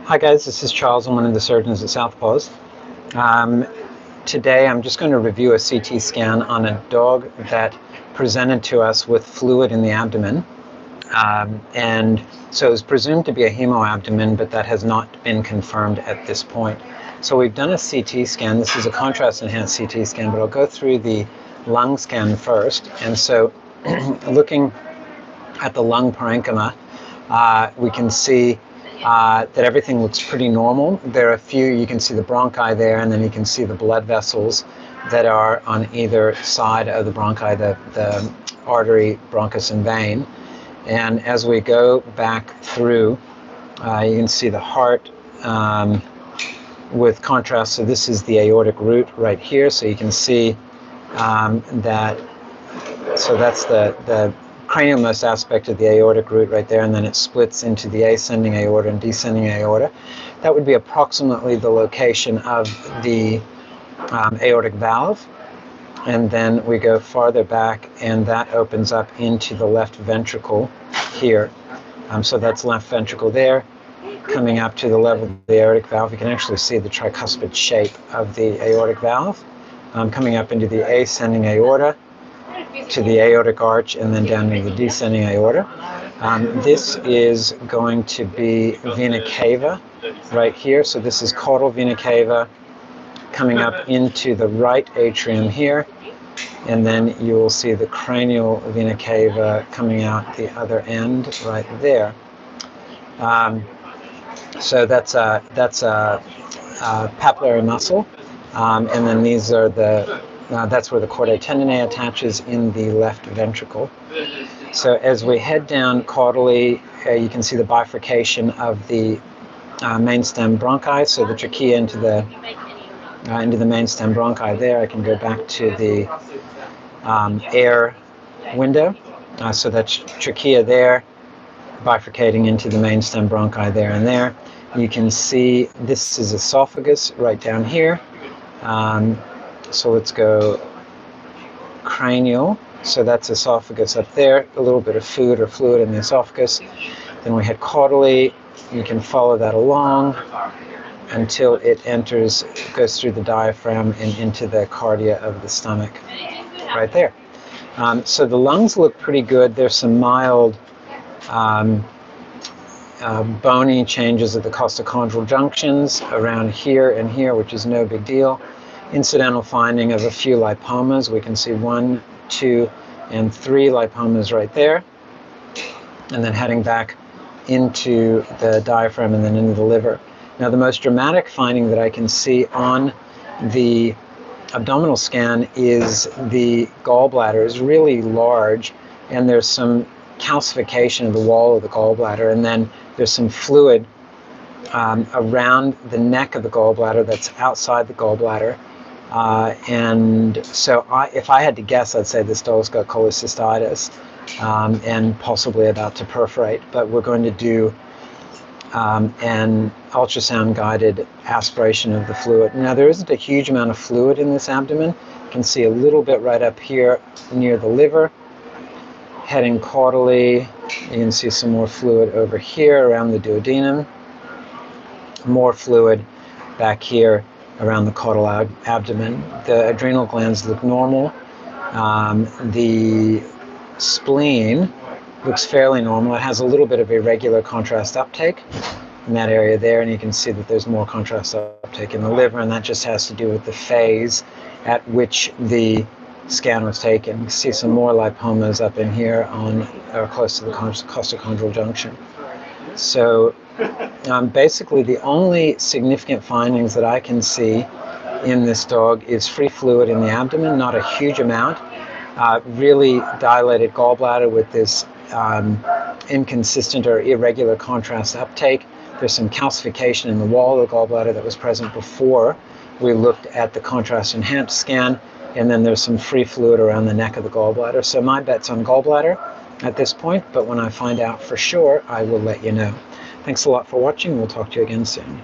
Hi guys, this is Charles. I'm one of the surgeons at Southpaws. Today I'm just going to review a CT scan on a dog that presented to us with fluid in the abdomen. And so it was presumed to be a hemoabdomen, but that has not been confirmed at this point. So we've done a CT scan. This is a contrast-enhanced CT scan, but I'll go through the lung scan first. And so looking at the lung parenchyma, we can see that everything looks pretty normal. There are a few, you can see the bronchi there, and then you can see the blood vessels that are on either side of the bronchi, the artery, bronchus, and vein. And as we go back through, you can see the heart with contrast. So this is the aortic root right here. So you can see that, so that's the cranialmost aspect of the aortic root right there, and then it splits into the ascending aorta and descending aorta. That would be approximately the location of the aortic valve. And then we go farther back, and that opens up into the left ventricle here. So that's left ventricle there, coming up to the level of the aortic valve. You can actually see the tricuspid shape of the aortic valve, coming up into the ascending aorta, to the aortic arch, and then down to the descending aorta. This is going to be vena cava right here. So this is caudal vena cava coming up into the right atrium here, and then you will see the cranial vena cava coming out the other end right there. So that's a papillary muscle, and then these are that's where the chordae tendineae attaches in the left ventricle. So as we head down caudally, you can see the bifurcation of the main stem bronchi. So the trachea into the main stem bronchi there. I can go back to the air window. So that's trachea there, bifurcating into the main stem bronchi there and there. You can see this is esophagus right down here. So let's go cranial. So that's esophagus up there, a little bit of food or fluid in the esophagus. Then we head caudally. You can follow that along until it goes through the diaphragm and into the cardia of the stomach right there. So the lungs look pretty good. There's some mild bony changes at the costochondral junctions around here and here, which is no big deal. Incidental finding of a few lipomas. We can see 1, 2, and 3 lipomas right there. And then heading back into the diaphragm and then into the liver. Now the most dramatic finding that I can see on the abdominal scan is the gallbladder is really large, and there's some calcification of the wall of the gallbladder, and then there's some fluid around the neck of the gallbladder that's outside the gallbladder. And so if I had to guess, I'd say this dog's got cholecystitis and possibly about to perforate, but we're going to do an ultrasound-guided aspiration of the fluid. Now, there isn't a huge amount of fluid in this abdomen. You can see a little bit right up here near the liver. Heading caudally, you can see some more fluid over here around the duodenum. More fluid back here around the caudal abdomen. The adrenal glands look normal. The spleen looks fairly normal. It has a little bit of irregular contrast uptake in that area there, and you can see that there's more contrast uptake in the liver, and that just has to do with the phase at which the scan was taken. You can see some more lipomas up in here or close to the costochondral junction. So basically the only significant findings that I can see in this dog is free fluid in the abdomen, not a huge amount, really dilated gallbladder with this inconsistent or irregular contrast uptake. There's some calcification in the wall of the gallbladder that was present before we looked at the contrast enhanced scan, and then there's some free fluid around the neck of the gallbladder. So my bet's on gallbladder at this point, but when I find out for sure, I will let you know. Thanks a lot for watching. We'll talk to you again soon.